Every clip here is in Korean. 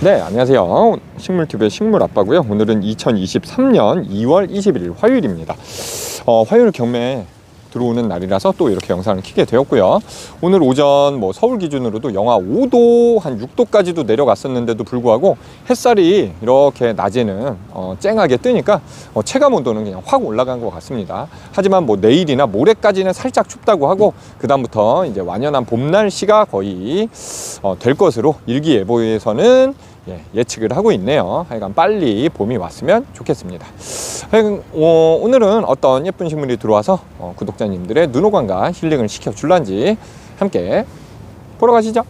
네, 안녕하세요. 식물TV의 식물아빠고요. 오늘은 2023년 2월 21일 화요일입니다. 화요일 경매에 들어오는 날이라서 또 이렇게 영상을 켜게 되었고요. 오늘 오전 서울 기준으로도 영하 5도, 한 6도까지도 내려갔었는데도 불구하고 햇살이 이렇게 낮에는 쨍하게 뜨니까 체감 온도는 그냥 확 올라간 것 같습니다. 하지만 내일이나 모레까지는 살짝 춥다고 하고, 그 다음부터 이제 완연한 봄 날씨가 거의 될 것으로 일기예보에서는 예측을 하고 있네요. 하여간 빨리 봄이 왔으면 좋겠습니다. 오늘은 어떤 예쁜 식물이 들어와서 구독자님들의 눈호강과 힐링을 시켜줄란지 함께 보러 가시죠.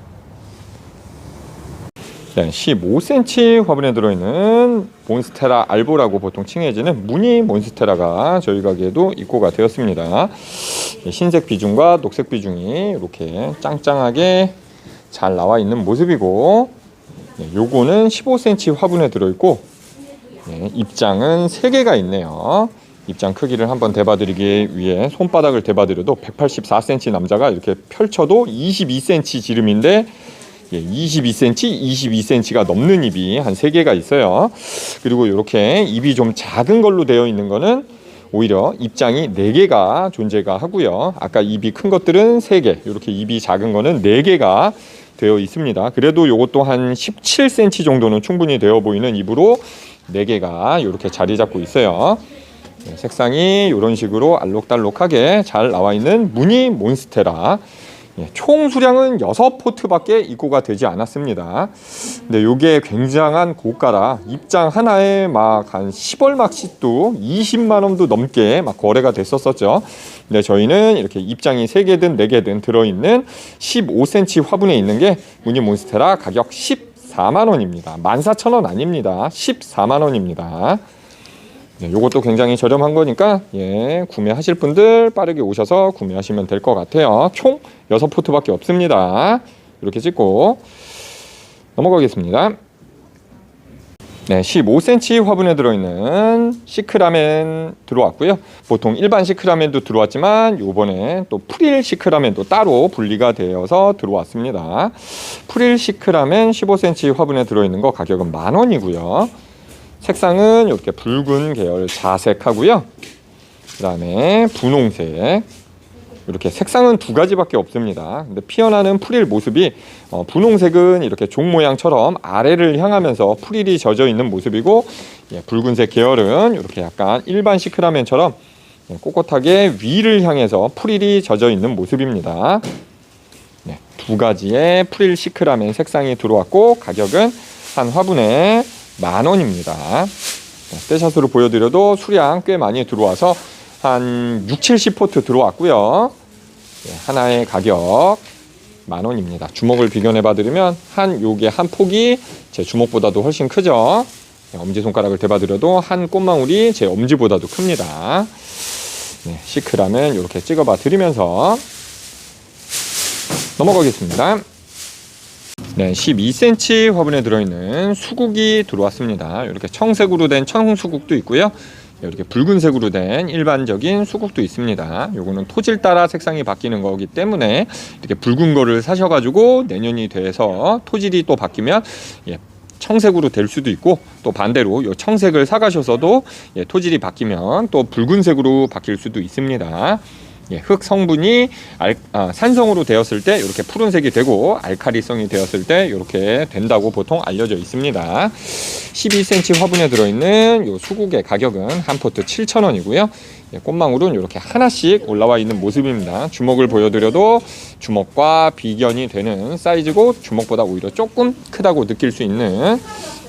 네, 15cm 화분에 들어있는 몬스테라 알보라고 보통 칭해지는 무늬 몬스테라가 저희 가게에도 입고가 되었습니다. 흰색 비중과 녹색 비중이 이렇게 짱짱하게 잘 나와 있는 모습이고, 요거는 15cm 화분에 들어있고, 입장은 3개가 있네요. 입장 크기를 한번 대봐드리기 위해 손바닥을 대봐드려도 184cm 남자가 이렇게 펼쳐도 22cm 지름인데 22cm, 22cm가 넘는 입이 한 3개가 있어요. 그리고 이렇게 입이 좀 작은 걸로 되어 있는 거는 오히려 입장이 4개가 존재가 하고요. 아까 입이 큰 것들은 3개, 이렇게 입이 작은 거는 4개가 되어 있습니다. 그래도 이것도 한 17cm 정도는 충분히 되어 보이는 입으로 4개가 이렇게 자리 잡고 있어요. 색상이 이런 식으로 알록달록하게 잘 나와 있는 무늬 몬스테라. 총 수량은 6포트밖에 입고가 되지 않았습니다. 근데 이게 굉장한 고가라, 입장 하나에 막 한 10얼막씩도 20만원도 넘게 막 거래가 됐었죠. 근데 저희는 이렇게 입장이 3개든 4개든 들어있는 15cm 화분에 있는 게 무늬 몬스테라, 가격 14만원입니다. 14,000원 아닙니다. 14만원입니다. 요것도 굉장히 저렴한 거니까 구매하실 분들 빠르게 오셔서 구매하시면 될 것 같아요. 총 6포트밖에 없습니다. 이렇게 찍고 넘어가겠습니다. 네, 15cm 화분에 들어있는 시크라멘 들어왔고요. 보통 일반 시크라멘도 들어왔지만 요번에 또 프릴 시크라멘도 따로 분리가 되어서 들어왔습니다. 프릴 시크라멘 15cm 화분에 들어있는 거 가격은 10,000원이고요. 색상은 이렇게 붉은 계열 자색하고요. 그 다음에 분홍색. 이렇게 색상은 2가지밖에 없습니다. 근데 피어나는 프릴 모습이 분홍색은 이렇게 종 모양처럼 아래를 향하면서 프릴이 젖어 있는 모습이고, 붉은색 계열은 이렇게 약간 일반 시크라멘처럼 꼿꼿하게 위를 향해서 프릴이 젖어 있는 모습입니다. 2가지의 프릴 시크라멘 색상이 들어왔고, 가격은 한 화분에 10,000원입니다. 떼샷으로 보여드려도 수량 꽤 많이 들어와서 한 6, 70포트 들어왔고요. 하나의 가격 10,000원입니다. 주먹을 비교해 봐드리면 요게 한 폭이 제 주먹보다도 훨씬 크죠. 엄지손가락을 대봐드려도 한 꽃망울이 제 엄지보다도 큽니다. 시크라면 이렇게 찍어봐 드리면서 넘어가겠습니다. 12cm 화분에 들어있는 수국이 들어왔습니다. 이렇게 청색으로 된 청수국도 있고요. 이렇게 붉은색으로 된 일반적인 수국도 있습니다. 요거는 토질 따라 색상이 바뀌는 거기 때문에 이렇게 붉은 거를 사셔가지고 내년이 돼서 토질이 또 바뀌면 청색으로 될 수도 있고, 또 반대로 요 청색을 사가셔서도 토질이 바뀌면 또 붉은색으로 바뀔 수도 있습니다. 흙 성분이 산성으로 되었을 때 이렇게 푸른색이 되고, 알칼리성이 되었을 때 이렇게 된다고 보통 알려져 있습니다. 12cm 화분에 들어있는 이 수국의 가격은 한 포트 7,000원이고요. 꽃망울은 이렇게 하나씩 올라와 있는 모습입니다. 주먹을 보여드려도 주먹과 비견이 되는 사이즈고, 주먹보다 오히려 조금 크다고 느낄 수 있는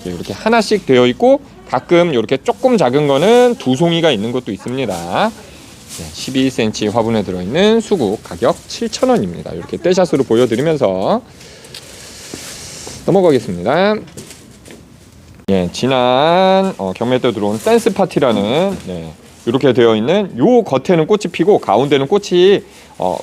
이렇게 하나씩 되어 있고, 가끔 이렇게 조금 작은 거는 2송이가 있는 것도 있습니다. 12cm 화분에 들어있는 수국 가격 7,000원입니다. 이렇게 떼샷으로 보여드리면서 넘어가겠습니다. 지난 경매 때 들어온 댄스 파티라는 이렇게 되어 있는 요 겉에는 꽃이 피고 가운데는 꽃이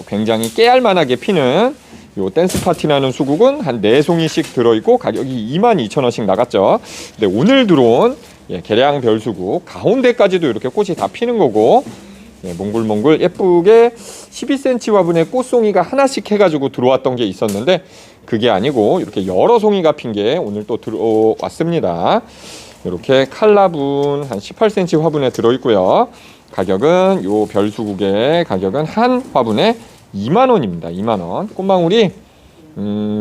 굉장히 깨알만하게 피는 요 댄스 파티라는 수국은 한 4송이씩 들어있고 가격이 22,000원씩 나갔죠. 근데 오늘 들어온 계량 별수국 가운데까지도 이렇게 꽃이 다 피는 거고, 몽글몽글 예쁘게 12cm 화분에 꽃송이가 하나씩 해가지고 들어왔던 게 있었는데, 그게 아니고 이렇게 여러 송이가 핀 게 오늘 또 들어왔습니다. 이렇게 칼라분 한 18cm 화분에 들어있고요. 가격은 요 별수국의 가격은 한 화분에 2만원입니다. 2만원. 꽃망울이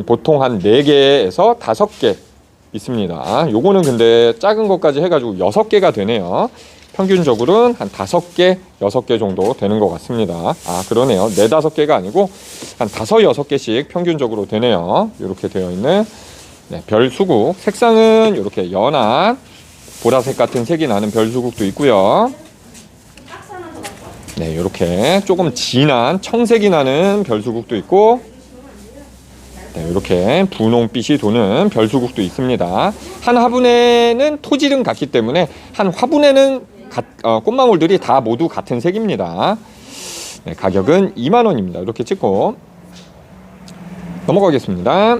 보통 한 4개에서 5개 있습니다. 요거는 근데 작은 것까지 해가지고 6개가 되네요. 평균적으로는 한 5개, 6개 정도 되는 것 같습니다. 아, 그러네요. 4, 5개가 아니고 한 5, 6개씩 평균적으로 되네요. 이렇게 되어 있는 별수국. 색상은 이렇게 연한 보라색 같은 색이 나는 별수국도 있고요. 네, 이렇게 조금 진한 청색이 나는 별수국도 있고, 네, 이렇게 분홍빛이 도는 별수국도 있습니다. 한 화분에는 토질은 같기 때문에 한 화분에는 꽃망울들이 다 모두 같은 색입니다. 네, 가격은 2만원입니다. 이렇게 찍고 넘어가겠습니다.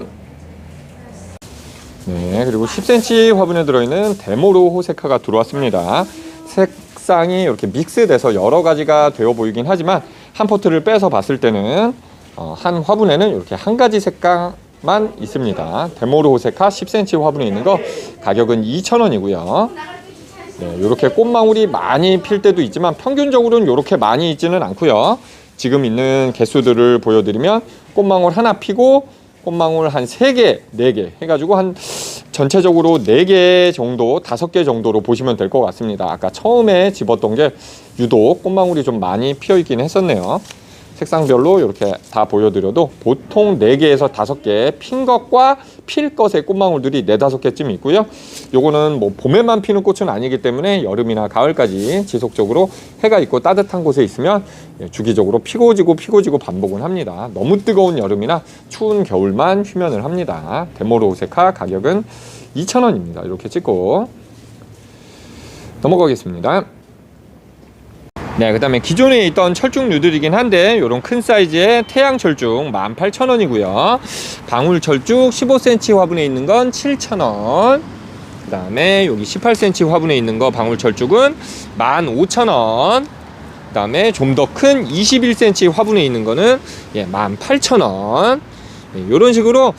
네, 그리고 10cm 화분에 들어있는 데모로 호세카가 들어왔습니다. 색상이 이렇게 믹스돼서 여러 가지가 되어 보이긴 하지만 한 포트를 빼서 봤을 때는 한 화분에는 이렇게 한 가지 색깔만 있습니다. 데모로 호세카 10cm 화분에 있는 거 가격은 2,000원이고요. 네, 이렇게 꽃망울이 많이 필 때도 있지만 평균적으로는 이렇게 많이 있지는 않고요. 지금 있는 개수들을 보여드리면 꽃망울 하나 피고 꽃망울 한 3개, 4개 해가지고 한 전체적으로 4개 정도, 5개 정도로 보시면 될 것 같습니다. 아까 처음에 집었던 게 유독 꽃망울이 좀 많이 피어 있긴 했었네요. 색상별로 이렇게 다 보여드려도 보통 4개에서 5개 핀 것과 필 것의 꽃망울들이 4, 5개쯤 있고요. 요거는 뭐 봄에만 피는 꽃은 아니기 때문에 여름이나 가을까지 지속적으로 해가 있고 따뜻한 곳에 있으면 주기적으로 피고 지고 반복은 합니다. 너무 뜨거운 여름이나 추운 겨울만 휴면을 합니다. 데모로 오세카 가격은 2,000원입니다. 이렇게 찍고 넘어가겠습니다. 네, 그 다음에 기존에 있던 철쭉류들이긴 한데 요런 큰 사이즈의 태양철쭉 18,000원이고요. 방울철쭉 15cm 화분에 있는 건 7,000원. 그 다음에 여기 18cm 화분에 있는 거 방울철쭉은 15,000원. 그 다음에 좀 더 큰 21cm 화분에 있는 거는 18,000원. 네, 이런 식으로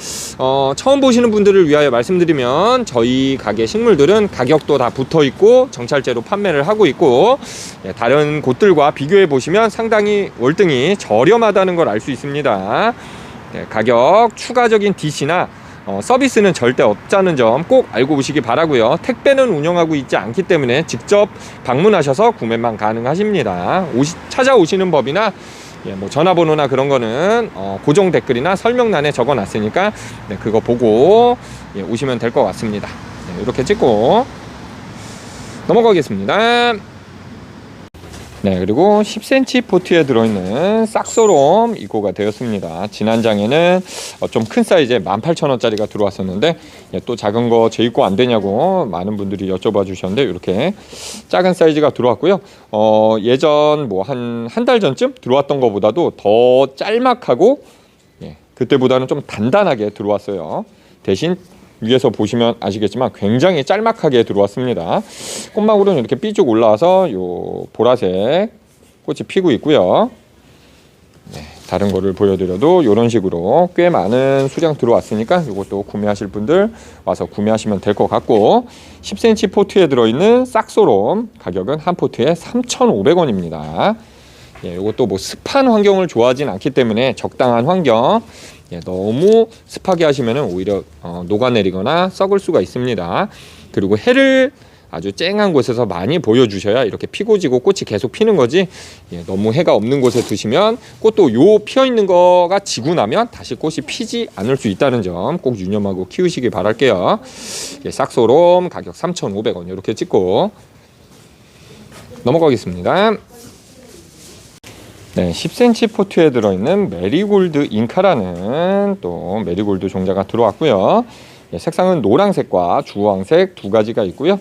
처음 보시는 분들을 위하여 말씀드리면 저희 가게 식물들은 가격도 다 붙어 있고 정찰제로 판매를 하고 있고 다른 곳들과 비교해 보시면 상당히 월등히 저렴하다는 걸 알 수 있습니다. 네, 가격 추가적인 DC나 서비스는 절대 없다는 점 꼭 알고 보시기 바라고요. 택배는 운영하고 있지 않기 때문에 직접 방문하셔서 구매만 가능하십니다. 찾아오시는 법이나 뭐 전화번호나 그런 거는 고정 댓글이나 설명란에 적어 놨으니까 그거 보고 오시면 될 것 같습니다. 이렇게 찍고 넘어가겠습니다. 네, 그리고 10cm 포트에 들어있는 싹소롬 입고가 되었습니다. 지난 장에는 좀 큰 사이즈에 18,000원짜리가 들어왔었는데 또 작은 거 재입고 안 되냐고 많은 분들이 여쭤봐 주셨는데 이렇게 작은 사이즈가 들어왔고요. 예전 뭐 한 달 전쯤 들어왔던 것보다도 더 짤막하고 그때보다는 좀 단단하게 들어왔어요. 대신 위에서 보시면 아시겠지만 굉장히 짤막하게 들어왔습니다. 꽃망울은 이렇게 삐쭉 올라와서 요 보라색 꽃이 피고 있고요. 네, 다른 거를 보여드려도 이런 식으로 꽤 많은 수량 들어왔으니까 이것도 구매하실 분들 와서 구매하시면 될 것 같고 10cm 포트에 들어있는 싹소롬 가격은 한 포트에 3,500원입니다. 이것도 뭐 습한 환경을 좋아하진 않기 때문에 적당한 환경 너무 습하게 하시면 오히려 녹아내리거나 썩을 수가 있습니다. 그리고 해를 아주 쨍한 곳에서 많이 보여주셔야 이렇게 피고 지고 꽃이 계속 피는 거지 너무 해가 없는 곳에 두시면 꽃도 요 피어있는 거가 지고 나면 다시 꽃이 피지 않을 수 있다는 점 꼭 유념하고 키우시기 바랄게요. 싹소롬 가격 3,500원 이렇게 찍고 넘어가겠습니다. 네, 10cm 포트에 들어있는 메리골드 잉카라는 또 메리골드 종자가 들어왔고요. 색상은 노란색과 주황색 두 가지가 있고요.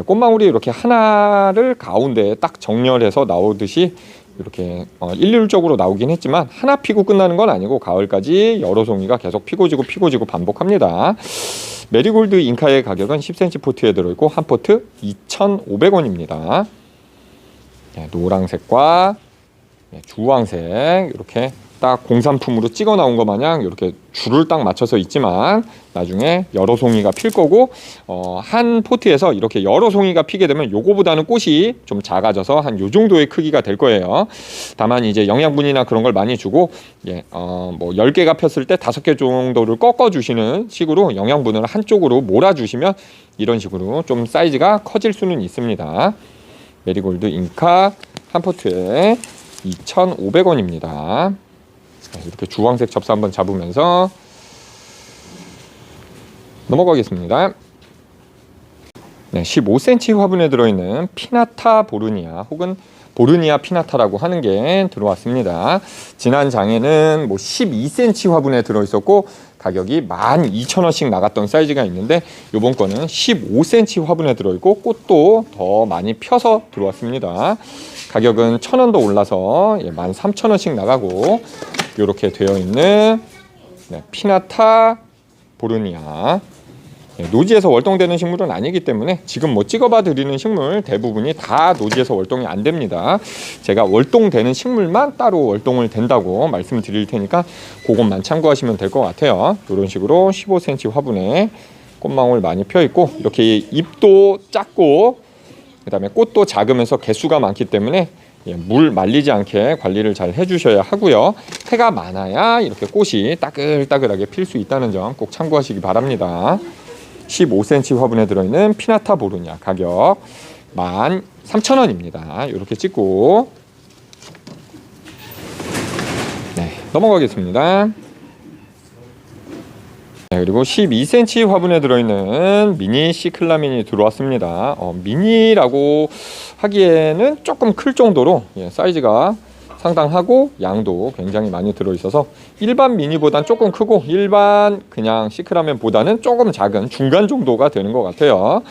꽃망울이 이렇게 하나를 가운데에 딱 정렬해서 나오듯이 이렇게 일률적으로 나오긴 했지만 하나 피고 끝나는 건 아니고 가을까지 여러 송이가 계속 피고 지고 반복합니다. 메리골드 잉카의 가격은 10cm 포트에 들어있고 한 포트 2,500원입니다. 노란색과 주황색 이렇게 딱 공산품으로 찍어 나온 것 마냥 이렇게 줄을 딱 맞춰서 있지만 나중에 여러 송이가 필 거고 한 포트에서 이렇게 여러 송이가 피게 되면 요거보다는 꽃이 좀 작아져서 한 요 정도의 크기가 될 거예요. 다만 이제 영양분이나 그런 걸 많이 주고 뭐 10개가 폈을 때 5개 정도를 꺾어 주시는 식으로 영양분을 한쪽으로 몰아 주시면 이런 식으로 좀 사이즈가 커질 수는 있습니다. 메리골드 잉카 한 포트에 2,500원입니다. 이렇게 주황색 접사 한번 잡으면서 넘어가겠습니다. 네, 15cm 화분에 들어있는 피나타 보르니아 혹은 보르니아 피나타라고 하는 게 들어왔습니다. 지난 장에는 뭐 12cm 화분에 들어있었고 가격이 12,000원씩 나갔던 사이즈가 있는데 이번 거는 15cm 화분에 들어있고 꽃도 더 많이 펴서 들어왔습니다. 가격은 1,000원 더 올라서 13,000원씩 나가고 이렇게 되어 있는 피나타 보르니아. 노지에서 월동되는 식물은 아니기 때문에 지금 뭐 찍어봐 드리는 식물 대부분이 다 노지에서 월동이 안 됩니다. 제가 월동되는 식물만 따로 월동을 된다고 말씀드릴 테니까 그것만 참고하시면 될 것 같아요. 이런 식으로 15cm 화분에 꽃망울 많이 펴 있고 이렇게 잎도 작고 그 다음에 꽃도 작으면서 개수가 많기 때문에 물 말리지 않게 관리를 잘 해주셔야 하고요. 해가 많아야 이렇게 꽃이 따글따글하게 필 수 있다는 점 꼭 참고하시기 바랍니다. 15cm 화분에 들어있는 피나타 보르니아 가격 13,000원입니다. 이렇게 찍고 넘어가겠습니다. 그리고 12cm 화분에 들어있는 미니 시클라민이 들어왔습니다. 미니라고 하기에는 조금 클 정도로 사이즈가 상당하고 양도 굉장히 많이 들어있어서 일반 미니보단 조금 크고 일반 그냥 시클라멘보다는 조금 작은 중간 정도가 되는 것 같아요.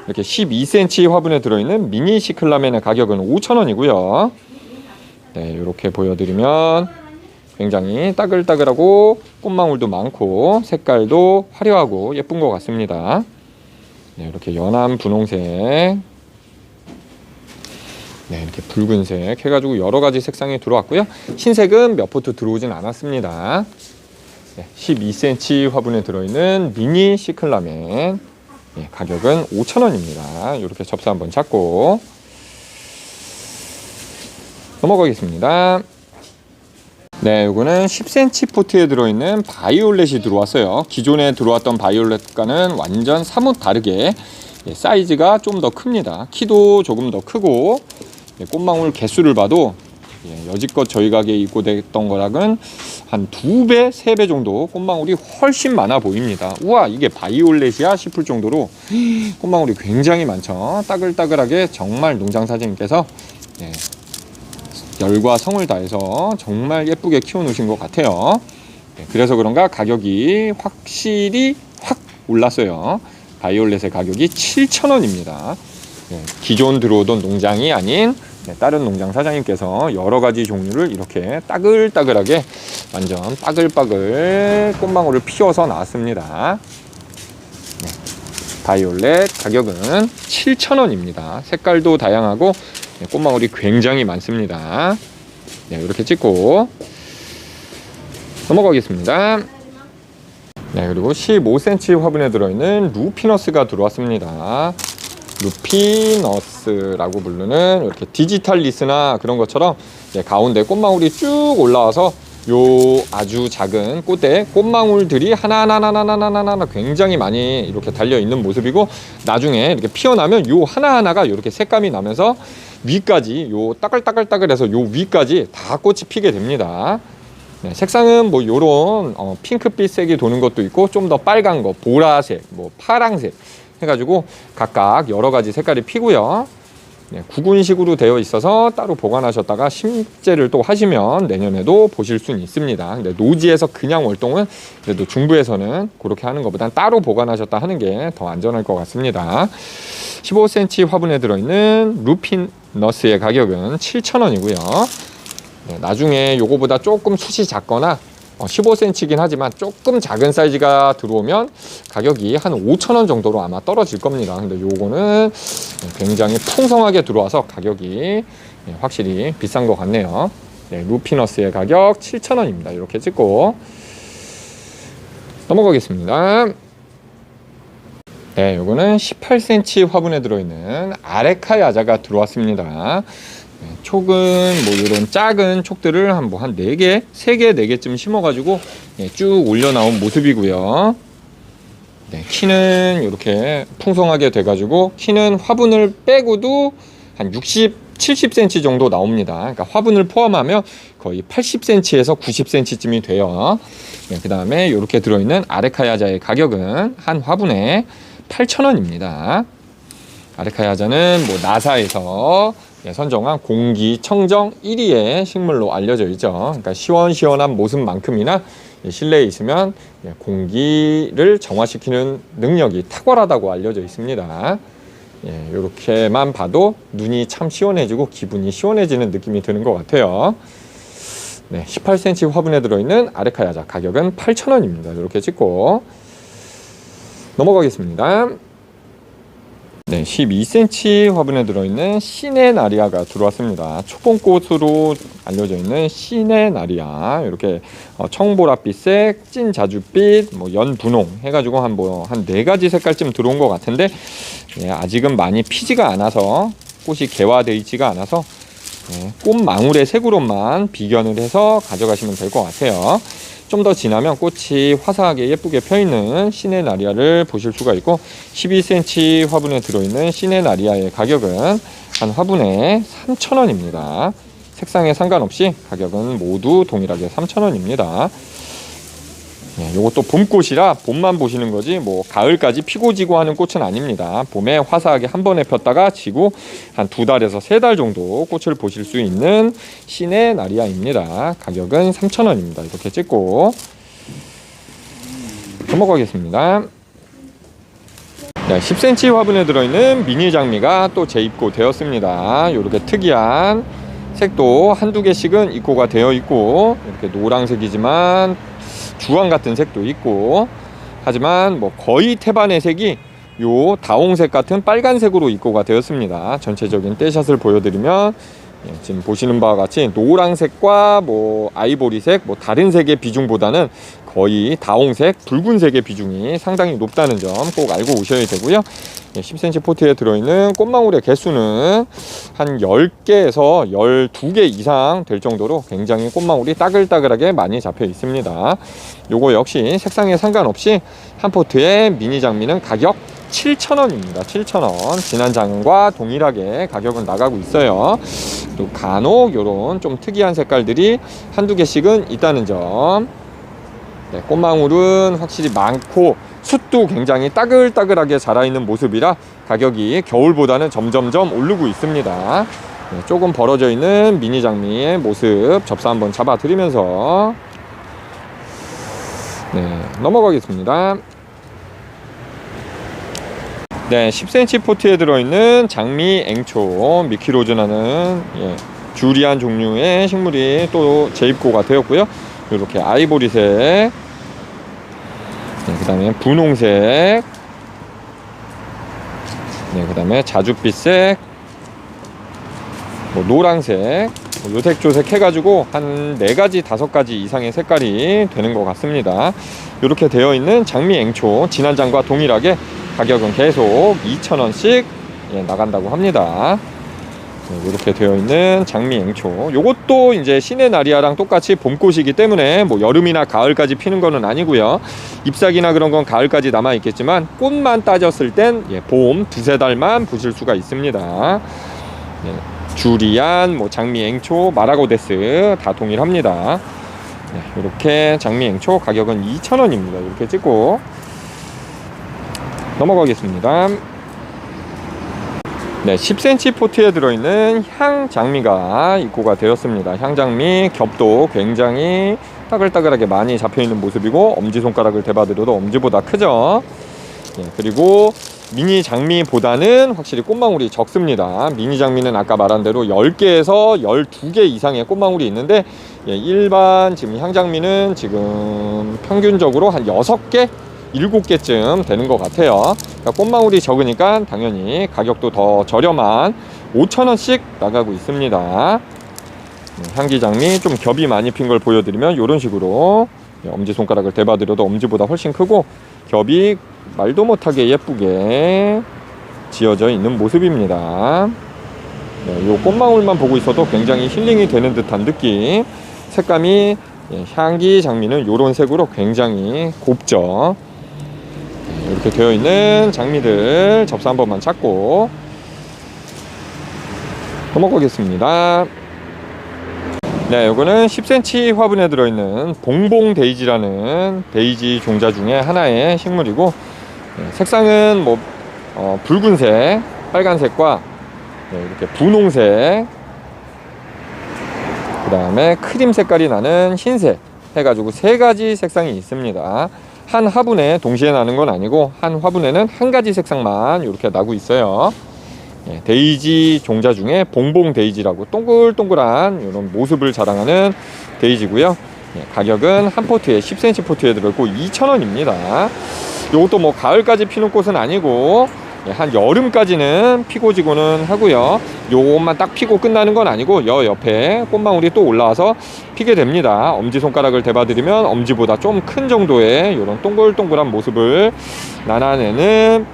이렇게 12cm 화분에 들어있는 미니 시클라멘의 가격은 5,000원이고요. 네, 이렇게 보여드리면 굉장히 따글따글하고 꽃망울도 많고 색깔도 화려하고 예쁜 것 같습니다. 네, 이렇게 연한 분홍색, 이렇게 붉은색 해가지고 여러가지 색상이 들어왔고요. 흰색은 몇 포트 들어오진 않았습니다. 12cm 화분에 들어있는 미니 시클라멘 가격은 5,000원입니다. 이렇게 접사 한번 잡고 넘어가겠습니다. 네, 요거는 10cm 포트에 들어있는 바이올렛이 들어왔어요. 기존에 들어왔던 바이올렛과는 완전 사뭇 다르게 사이즈가 좀 더 큽니다. 키도 조금 더 크고 꽃망울 개수를 봐도 여지껏 저희 가게에 입고됐던 거랑은 한 2배, 3배 정도 꽃망울이 훨씬 많아 보입니다. 우와, 이게 바이올렛이야 싶을 정도로 꽃망울이 굉장히 많죠. 따글따글하게 정말 농장 사장님께서 열과 성을 다해서 정말 예쁘게 키워놓으신 것 같아요. 그래서 그런가 가격이 확실히 확 올랐어요. 바이올렛의 가격이 7,000원입니다. 기존 들어오던 농장이 아닌 다른 농장 사장님께서 여러 가지 종류를 이렇게 따글따글하게 완전 빠글빠글 꽃망울을 피워서 나왔습니다. 바이올렛 가격은 7,000원입니다. 색깔도 다양하고 꽃망울이 굉장히 많습니다. 이렇게 찍고 넘어가겠습니다. 그리고 15cm 화분에 들어있는 루피너스가 들어왔습니다. 루피너스라고 부르는 이렇게 디지털 리스나 그런 것처럼 가운데 꽃망울이 쭉 올라와서 요 아주 작은 꽃에 꽃망울들이 하나하나 굉장히 많이 이렇게 달려 있는 모습이고 나중에 이렇게 피어나면 요 하나하나가 이렇게 색감이 나면서 위까지 요 따글따글따글해서 요 위까지 다 꽃이 피게 됩니다. 색상은 뭐 요런 핑크빛 색이 도는 것도 있고 좀 더 빨간 거, 보라색, 뭐 파랑색 해가지고 각각 여러 가지 색깔이 피고요. 구근식으로 되어 있어서 따로 보관하셨다가 심재를 또 하시면 내년에도 보실 수는 있습니다. 근데 노지에서 그냥 월동은 그래도 중부에서는 그렇게 하는 것보단 따로 보관하셨다 하는 게 더 안전할 것 같습니다. 15cm 화분에 들어있는 루피너스의 가격은 7,000원이고요. 나중에 요거보다 조금 숱이 작거나 15cm이긴 하지만 조금 작은 사이즈가 들어오면 가격이 한 5,000원 정도로 아마 떨어질 겁니다. 근데 요거는 굉장히 풍성하게 들어와서 가격이 확실히 비싼 것 같네요. 네, 루피너스의 가격 7,000원입니다. 이렇게 찍고 넘어가겠습니다. 네, 요거는 18cm 화분에 들어있는 아레카 야자가 들어왔습니다. 네, 촉은 뭐 이런 작은 촉들을 한 4개, 3개, 4개쯤 심어가지고 쭉 올려 나온 모습이고요. 네, 키는 이렇게 풍성하게 돼가지고 키는 화분을 빼고도 한 60, 70cm 정도 나옵니다. 그러니까 화분을 포함하면 거의 80cm에서 90cm쯤이 돼요. 네, 그 다음에 이렇게 들어있는 아레카야자의 가격은 한 화분에 8,000원입니다. 아레카야자는 뭐 나사에서 선정한 공기청정 1위의 식물로 알려져 있죠. 그러니까 시원시원한 모습만큼이나 실내에 있으면 공기를 정화시키는 능력이 탁월하다고 알려져 있습니다. 이렇게만 봐도 눈이 참 시원해지고 기분이 시원해지는 느낌이 드는 것 같아요. 네, 18cm 화분에 들어있는 아레카야자 가격은 8,000원입니다. 이렇게 찍고 넘어가겠습니다. 네, 12cm 화분에 들어있는 시네나리아가 들어왔습니다. 초봄꽃으로 알려져 있는 시네나리아, 이렇게 청보랏빛색, 찐 자줏빛, 연분홍 해가지고 한 4가지 색깔쯤 들어온 것 같은데 아직은 많이 피지가 않아서 꽃이 개화되어 있지가 않아서 꽃망울의 색으로만 비견을 해서 가져가시면 될 것 같아요. 좀 더 지나면 꽃이 화사하게 예쁘게 펴있는 시네나리아를 보실 수가 있고 12cm 화분에 들어있는 시네나리아의 가격은 한 화분에 3,000원입니다. 색상에 상관없이 가격은 모두 동일하게 3,000원입니다. 요것도 봄꽃이라 봄만 보시는 거지 가을까지 피고 지고 하는 꽃은 아닙니다. 봄에 화사하게 한 번에 폈다가 지고 한 2달에서 3달 정도 꽃을 보실 수 있는 시네나리아입니다. 가격은 3,000원입니다. 이렇게 찍고 넘어가겠습니다. 네, 10cm 화분에 들어있는 미니 장미가 또 재입고 되었습니다. 이렇게 특이한 색도 한두 개씩은 입고가 되어 있고 이렇게 노란색이지만 주황 같은 색도 있고 하지만 거의 태반의 색이 요 다홍색 같은 빨간색으로 입고가 되었습니다. 전체적인 떼샷을 보여드리면 지금 보시는 바와 같이 노란색과 아이보리색 다른 색의 비중보다는 거의 다홍색, 붉은색의 비중이 상당히 높다는 점 꼭 알고 오셔야 되고요. 10cm 포트에 들어있는 꽃망울의 개수는 한 10개에서 12개 이상 될 정도로 굉장히 꽃망울이 따글따글하게 많이 잡혀 있습니다. 요거 역시 색상에 상관없이 한 포트의 미니 장미는 가격 7,000원입니다. 7,000원. 지난 장과 동일하게 가격은 나가고 있어요. 또 간혹 요런 좀 특이한 색깔들이 한두 개씩은 있다는 점. 네, 꽃망울은 확실히 많고 숯도 굉장히 따글따글하게 자라있는 모습이라 가격이 겨울보다는 점점점 오르고 있습니다. 네, 조금 벌어져 있는 미니 장미의 모습 접사 한번 잡아 드리면서 넘어가겠습니다. 네, 10cm 포트에 들어있는 장미 앵초 미키로즈라는 주리안 종류의 식물이 또 재입고가 되었고요. 이렇게 아이보리색, 그 다음에 분홍색, 그 다음에 자줏빛색, 노란색, 요색조색 해가지고 한 4가지, 5가지 이상의 색깔이 되는 것 같습니다. 이렇게 되어 있는 장미 앵초, 지난 장과 동일하게 가격은 계속 2,000원씩 나간다고 합니다. 이렇게 되어 있는 장미 앵초, 요것도 이제 시네나리아랑 똑같이 봄꽃이기 때문에 여름이나 가을까지 피는 거는 아니고요. 잎사귀나 그런 건 가을까지 남아 있겠지만 꽃만 따졌을 땐 봄 2-3달만 보실 수가 있습니다. 주리안, 장미 앵초, 마라고데스 다 동일합니다. 이렇게 장미 앵초 가격은 2,000원입니다. 이렇게 찍고 넘어가겠습니다. 네, 10cm 포트에 들어있는 향장미가 입고가 되었습니다. 향장미 겹도 굉장히 따글따글하게 많이 잡혀있는 모습이고 엄지손가락을 대봐드려도 엄지보다 크죠. 그리고 미니 장미보다는 확실히 꽃망울이 적습니다. 미니 장미는 아까 말한 대로 10개에서 12개 이상의 꽃망울이 있는데 일반 지금 향장미는 지금 평균적으로 한 6개? 7개쯤 되는 것 같아요. 그러니까 꽃망울이 적으니까 당연히 가격도 더 저렴한 5,000원씩 나가고 있습니다. 향기 장미 좀 겹이 많이 핀 걸 보여드리면 이런 식으로 엄지손가락을 대봐드려도 엄지보다 훨씬 크고 겹이 말도 못하게 예쁘게 지어져 있는 모습입니다. 이 꽃망울만 보고 있어도 굉장히 힐링이 되는 듯한 느낌. 색감이 향기 장미는 이런 색으로 굉장히 곱죠. 이렇게 되어 있는 장미들 접사 한 번만 찾고 넘어가겠습니다. 네, 요거는 10cm 화분에 들어있는 봉봉 데이지라는 데이지 종자 중에 하나의 식물이고, 색상은 뭐 붉은색, 빨간색과 이렇게 분홍색, 그 다음에 크림 색깔이 나는 흰색 해가지고 세 가지 색상이 있습니다. 한 화분에 동시에 나는 건 아니고 한 화분에는 한 가지 색상만 이렇게 나고 있어요. 데이지 종자 중에 봉봉 데이지라고 동글동글한 이런 모습을 자랑하는 데이지고요. 가격은 한 포트에 10cm 포트에 들어있고 2,000원입니다. 이것도 뭐 가을까지 피는 꽃은 아니고 한 여름까지는 피고 지고는 하고요. 요것만 딱 피고 끝나는 건 아니고 옆에 꽃망울이 또 올라와서 피게 됩니다. 엄지손가락을 대봐드리면 엄지보다 좀 큰 정도의 이런 동글동글한 모습을 나타내는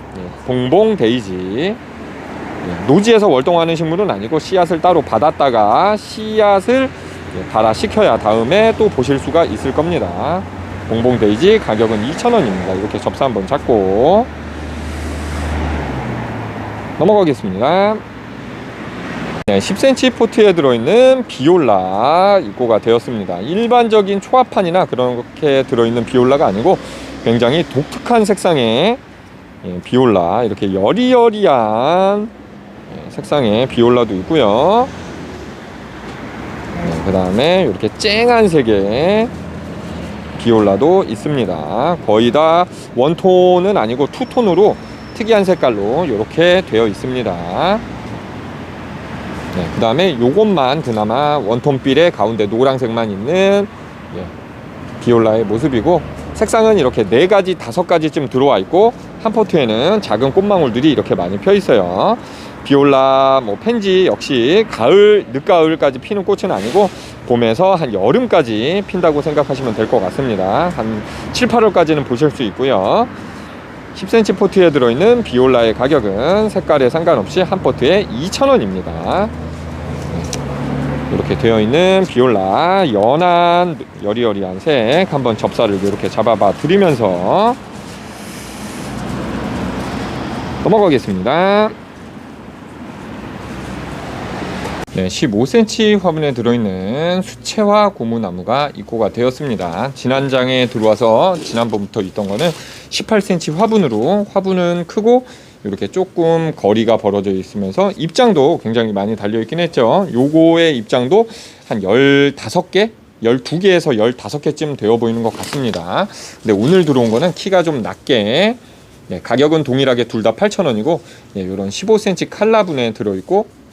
봉봉 데이지. 노지에서 월동하는 식물은 아니고 씨앗을 따로 받았다가 씨앗을 발화시켜야 다음에 또 보실 수가 있을 겁니다. 봉봉 데이지 가격은 2,000원입니다. 이렇게 접사 한번 잡고 넘어가겠습니다. 10cm 포트에 들어있는 비올라 입고가 되었습니다. 일반적인 초합판이나 그렇게 들어있는 비올라가 아니고 굉장히 독특한 색상의 비올라, 이렇게 여리여리한 색상의 비올라도 있고요. 그 다음에 이렇게 쨍한 색의 비올라도 있습니다. 거의 다 원톤은 아니고 투톤으로 특이한 색깔로 이렇게 되어 있습니다. 그 다음에 요것만 그나마 원톤빌의 가운데 노란색만 있는 비올라의 모습이고, 색상은 이렇게 4가지, 5가지쯤 들어와 있고 한 포트에는 작은 꽃망울들이 이렇게 많이 펴 있어요. 비올라 펜지 역시 가을, 늦가을까지 피는 꽃은 아니고 봄에서 한 여름까지 핀다고 생각하시면 될 것 같습니다. 한 7, 8월까지는 보실 수 있고요. 10cm 포트에 들어있는 비올라의 가격은 색깔에 상관없이 한 포트에 2,000원입니다. 이렇게 되어 있는 비올라 연한 여리여리한 색 한번 접사를 이렇게 잡아봐 드리면서 넘어가겠습니다. 15cm 화분에 들어있는 수채화 고무나무가 입고가 되었습니다. 지난 장에 들어와서 지난번부터 있던 거는 18cm 화분으로, 화분은 크고 이렇게 조금 거리가 벌어져 있으면서 입장도 굉장히 많이 달려 있긴 했죠. 요거의 입장도 한 15개? 12개에서 15개쯤 되어 보이는 것 같습니다. 근데 오늘 들어온 거는 키가 좀 낮게, 가격은 동일하게 둘 다 8,000원이고 이런 15cm 칼라분에 들어있고,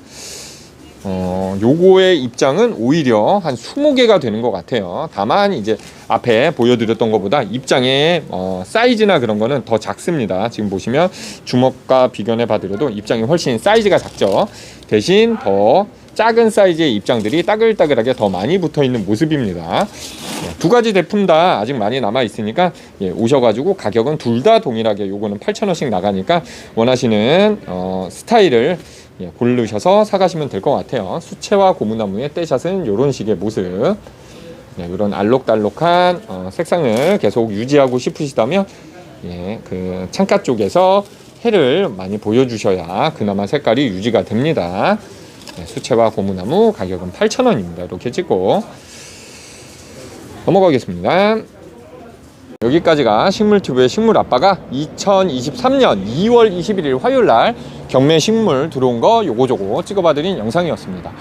요거의 입장은 오히려 한 20개가 되는 것 같아요. 다만 이제 앞에 보여드렸던 것보다 입장의 사이즈나 그런 거는 더 작습니다. 지금 보시면 주먹과 비견해 봐드려도 입장이 훨씬 사이즈가 작죠. 대신 더 작은 사이즈의 입장들이 따글따글하게 더 많이 붙어 있는 모습입니다. 두 가지 제품 다 아직 많이 남아 있으니까 오셔가지고 가격은 둘 다 동일하게, 요거는 8,000원씩 나가니까 원하시는 스타일을 고르셔서 사가시면 될 것 같아요. 수채화 고무나무의 떼샷은 이런 식의 모습, 이런 알록달록한 색상을 계속 유지하고 싶으시다면 그 창가 쪽에서 해를 많이 보여주셔야 그나마 색깔이 유지가 됩니다. 수채화 고무나무 가격은 8,000원입니다. 이렇게 찍고 넘어가겠습니다. 여기까지가 식물튜브의 식물아빠가 2023년 2월 21일 화요일날 경매 식물 들어온 거 요거저거 찍어봐드린 영상이었습니다.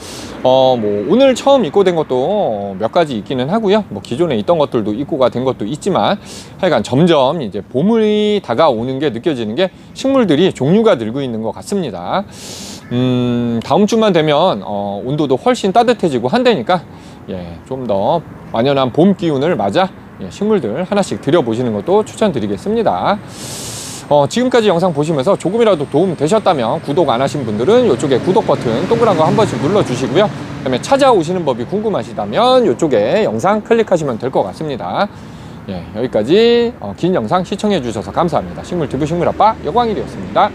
오늘 처음 입고된 것도 몇 가지 있기는 하고요. 기존에 있던 것들도 입고가 된 것도 있지만 하여간 점점 이제 봄이 다가오는 게 느껴지는 게 식물들이 종류가 늘고 있는 것 같습니다. 다음 주만 되면 온도도 훨씬 따뜻해지고 한다니까 좀 더 완연한 봄 기운을 맞아 식물들 하나씩 들여보시는 것도 추천드리겠습니다. 지금까지 영상 보시면서 조금이라도 도움 되셨다면 구독 안 하신 분들은 이쪽에 구독 버튼 동그란 거 한 번씩 눌러주시고요. 그다음에 찾아오시는 법이 궁금하시다면 이쪽에 영상 클릭하시면 될 것 같습니다. 예, 여기까지 긴 영상 시청해 주셔서 감사합니다. 식물TV 식물아빠 여광일이었습니다.